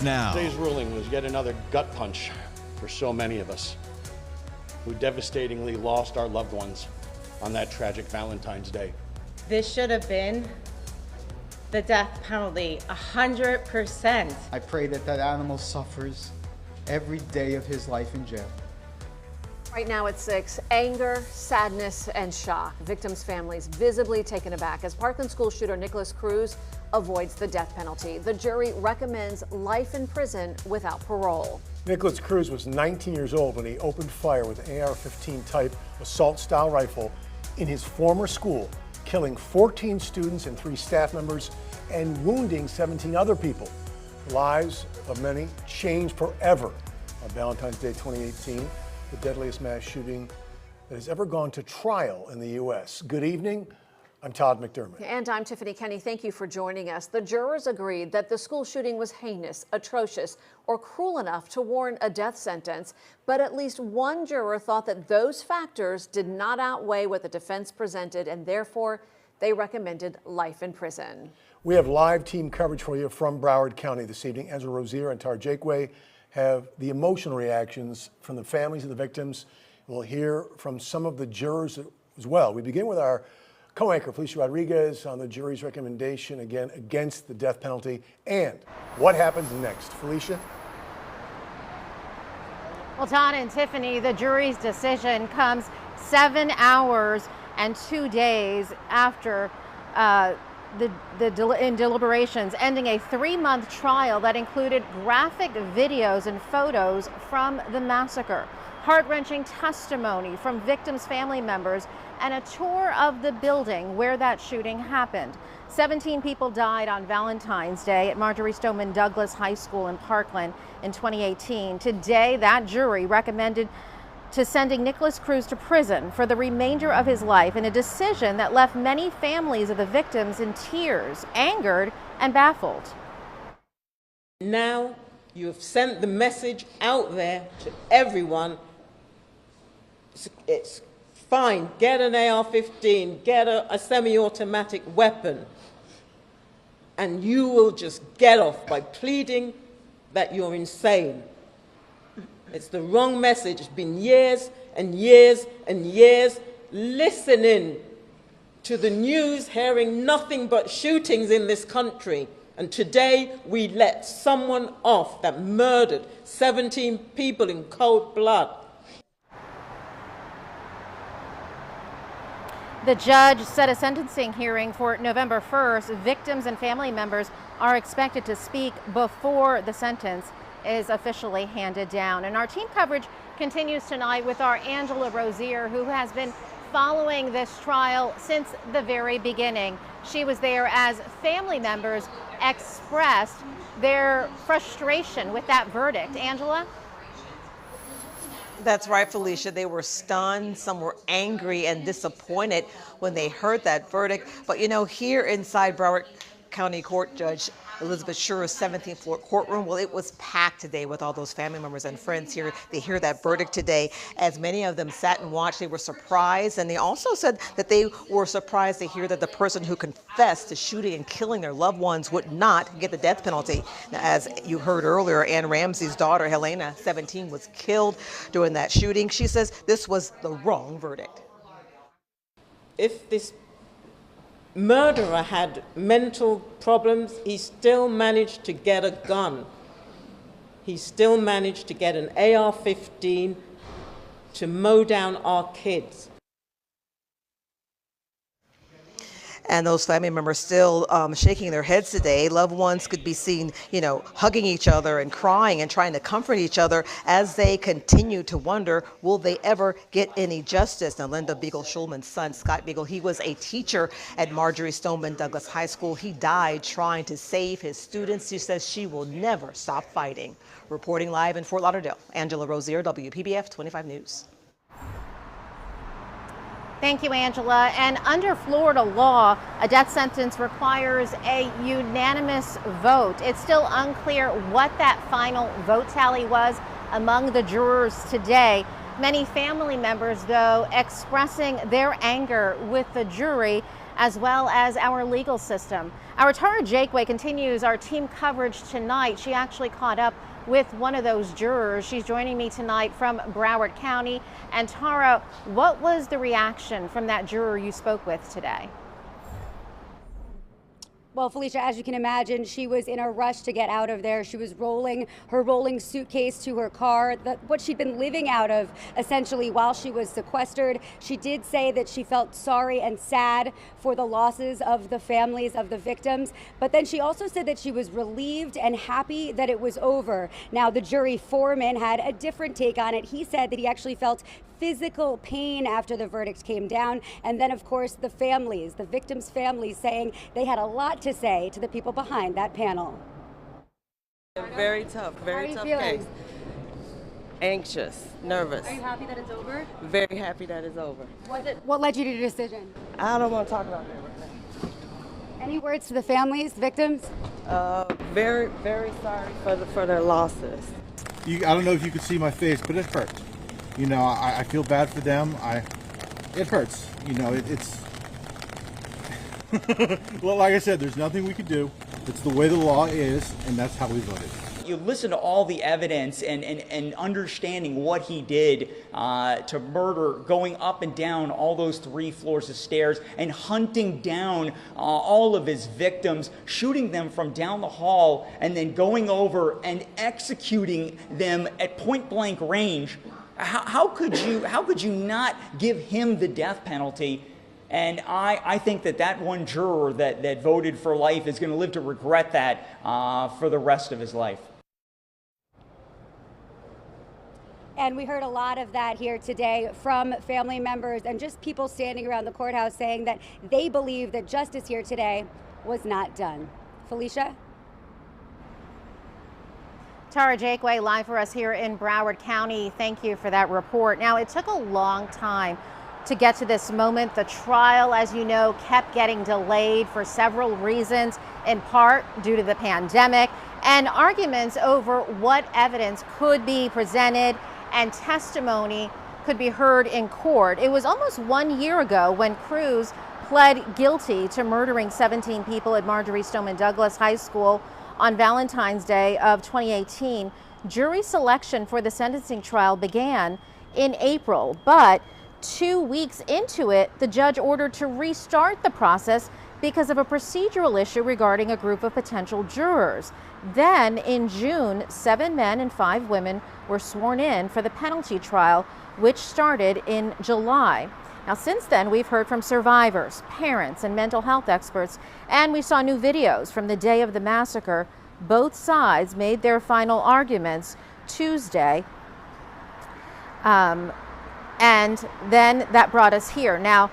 now. Today's ruling was yet another gut punch for so many of us who devastatingly lost our loved ones on that tragic Valentine's Day. This should have been the death penalty, 100%. I pray that that animal suffers every day of his life in jail. Right now at 6, anger, sadness, and shock. Victims' families visibly taken aback as Parkland school shooter Nicholas Cruz avoids the death penalty. The jury recommends life in prison without parole. Nicholas Cruz was 19 years old when he opened fire with an AR-15 type assault-style rifle in his former school, killing 14 students and 3 staff members and wounding 17 other people. The lives of many changed forever on Valentine's Day 2018. The deadliest mass shooting that has ever gone to trial in the U.S. Good evening. I'm Todd McDermott. And I'm Tiffany Kenny. Thank you for joining us. The jurors agreed that the school shooting was heinous, atrocious, or cruel enough to warrant a death sentence. But at least one juror thought that those factors did not outweigh what the defense presented, and therefore they recommended life in prison. We have live team coverage for you from Broward County this evening. Angela Rozier and Tar Jakeway have the emotional reactions from the families of the victims. We'll hear from some of the jurors as well. We begin with our co-anchor Felicia Rodriguez on the jury's recommendation again against the death penalty and what happens next. Felicia? Well, Todd and Tiffany, the jury's decision comes 7 hours and 2 days after in deliberations, ending a 3-month trial that included graphic videos and photos from the massacre, heart-wrenching testimony from victims' family members, and a tour of the building where that shooting happened. 17 people died on Valentine's Day at Marjory Stoneman Douglas High School in Parkland in 2018. Today, that jury recommended to sending Nicholas Cruz to prison for the remainder of his life in a decision that left many families of the victims in tears, angered, and baffled. Now you have sent the message out there to everyone. It's fine, get an AR-15, get a semi-automatic weapon, and you will just get off by pleading that you're insane. It's the wrong message. It's been years and years and years listening to the news, hearing nothing but shootings in this country. And today we let someone off that murdered 17 people in cold blood. The judge set a sentencing hearing for November 1st. Victims and family members are expected to speak before the sentence is officially handed down. And our team coverage continues tonight with our Angela Rozier, who has been following this trial since the very beginning. She was there as family members expressed their frustration with that verdict. Angela? That's right, Felicia. They were stunned. Some were angry and disappointed when they heard that verdict. But you know, here inside Broward County Court, Judge Elizabeth Scherer's 17th floor courtroom, well, it was packed today with all those family members and friends here. They hear that verdict today. As many of them sat and watched, they were surprised. And they also said that they were surprised to hear that the person who confessed to shooting and killing their loved ones would not get the death penalty. Now, as you heard earlier, Ann Ramsey's daughter, Helena, 17, was killed during that shooting. She says this was the wrong verdict. If this murderer had mental problems, he still managed to get a gun. He still managed to get an AR-15 to mow down our kids. And those family members still shaking their heads today. Loved ones could be seen, you know, hugging each other and crying and trying to comfort each other as they continue to wonder, will they ever get any justice? Now, Linda Beagle-Schulman's son, Scott Beagle, he was a teacher at Marjory Stoneman Douglas High School. He died trying to save his students. She says she will never stop fighting. Reporting live in Fort Lauderdale, Angela Rozier, WPBF 25 News. Thank you, Angela. And under Florida law, a death sentence requires a unanimous vote. It's still unclear what that final vote tally was among the jurors today. Many family members, though, expressing their anger with the jury as well as our legal system. Our Tara Jakeway continues our team coverage tonight. She actually caught up with one of those jurors. She's joining me tonight from Broward County. And Tara, what was the reaction from that juror you spoke with today? Well, Felicia, as you can imagine, she was in a rush to get out of there. She was rolling her rolling suitcase to her car, what she'd been living out of essentially while she was sequestered. She did say that she felt sorry and sad for the losses of the families of the victims, but then she also said that she was relieved and happy that it was over. Now, the jury foreman had a different take on it. He said that he actually felt physical pain after the verdict came down. And then, of course, the families, the victims' families, saying they had a lot to say to the people behind that panel. Very tough case. Anxious, nervous. Are you happy that it's over? Very happy that it's over. What led you to your decision? I don't want to talk about that right now. Any words to the families, victims? Very, very sorry for their losses. I don't know if you could see my face, but it hurt. You know, I feel bad for them. It hurts. You know, it's well, like I said, there's nothing we could do. It's the way the law is, and that's how we voted. You listen to all the evidence and understanding what he did to murder, going up and down all those 3 floors of stairs and hunting down all of his victims, shooting them from down the hall, and then going over and executing them at point blank range. How could you not give him the death penalty? And I think that one juror that voted for life is going to live to regret that for the rest of his life. And we heard a lot of that here today from family members and just people standing around the courthouse saying that they believe that justice here today was not done. Felicia? Tara Jakeway live for us here in Broward County. Thank you for that report. Now, it took a long time to get to this moment. The trial, as you know, kept getting delayed for several reasons, in part due to the pandemic and arguments over what evidence could be presented and testimony could be heard in court. It was almost 1 year ago when Cruz pled guilty to murdering 17 people at Marjory Stoneman Douglas High School on Valentine's Day of 2018. Jury selection for the sentencing trial began in April, but 2 weeks into it, the judge ordered to restart the process because of a procedural issue regarding a group of potential jurors. Then in June, 7 men and 5 women were sworn in for the penalty trial, which started in July. Now, since then, we've heard from survivors, parents, and mental health experts, and we saw new videos from the day of the massacre. Both sides made their final arguments Tuesday, and then that brought us here. Now,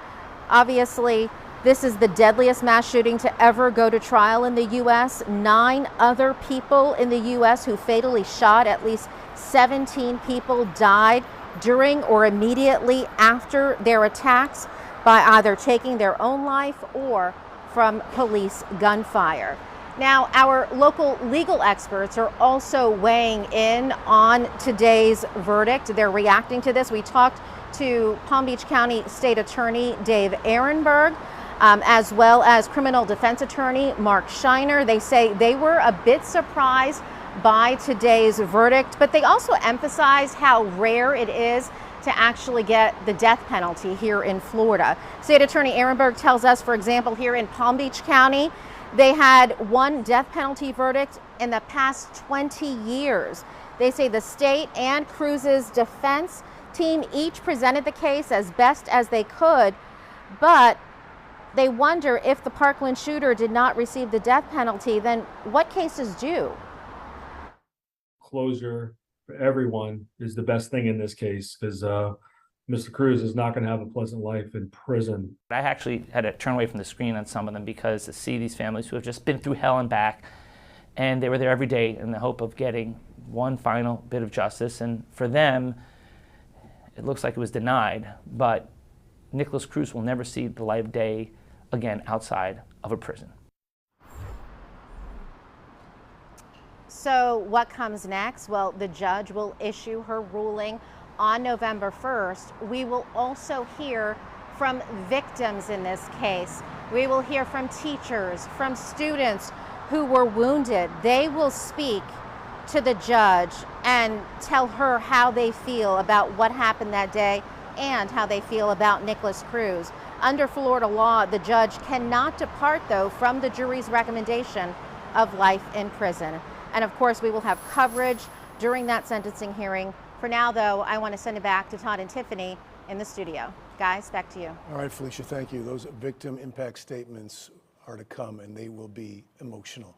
obviously, this is the deadliest mass shooting to ever go to trial in the U.S. 9 other people in the U.S. who fatally shot at least 17 people died during or immediately after their attacks by either taking their own life or from police gunfire. Now, our local legal experts are also weighing in on today's verdict. They're reacting to this. We talked to Palm Beach County State Attorney Dave Ehrenberg, as well as criminal defense attorney Mark Shiner. They say they were a bit surprised by today's verdict, but they also emphasize how rare it is to actually get the death penalty here in Florida. State Attorney Ehrenberg tells us, for example, here in Palm Beach County, they had 1 death penalty verdict in the past 20 years. They say the state and Cruz's defense team each presented the case as best as they could, but they wonder if the Parkland shooter did not receive the death penalty, then what cases do? Closure for everyone is the best thing in this case, because Mr. Cruz is not going to have a pleasant life in prison. I actually had to turn away from the screen on some of them because to see these families who have just been through hell and back, and they were there every day in the hope of getting one final bit of justice, and for them, it looks like it was denied, but Nicholas Cruz will never see the light of day again outside of a prison. So what comes next? Well, the judge will issue her ruling on November 1st. We will also hear from victims in this case. We will hear from teachers, from students who were wounded. They will speak to the judge and tell her how they feel about what happened that day and how they feel about Nikolas Cruz. Under Florida law, the judge cannot depart, though, from the jury's recommendation of life in prison. And of course, we will have coverage during that sentencing hearing. For now, though, I want to send it back to Todd and Tiffany in the studio. Guys, back to you. All right, Felicia, thank you. Those victim impact statements are to come, and they will be emotional.